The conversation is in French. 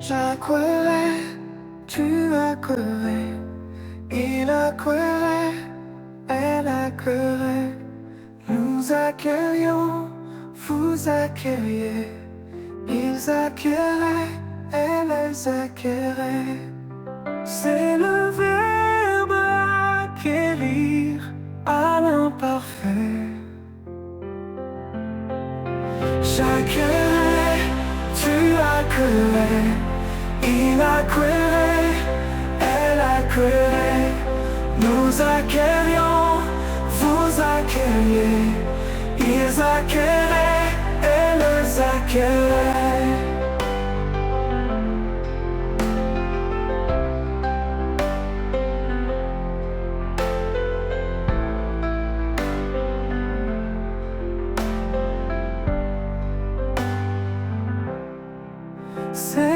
J'acquérais, tu acquérais, il acquérait, elle acquérait. Nous accueillons, vous accueillez, ils acquéraient, elles acquéraient. C'est le verbe acquérir à l'imparfait. J'acquérais, tu acquérais, il acquérait, elle acquérait. Nous accueillons, vous accueillez, ils acquéraient, elles acquéraient. C'est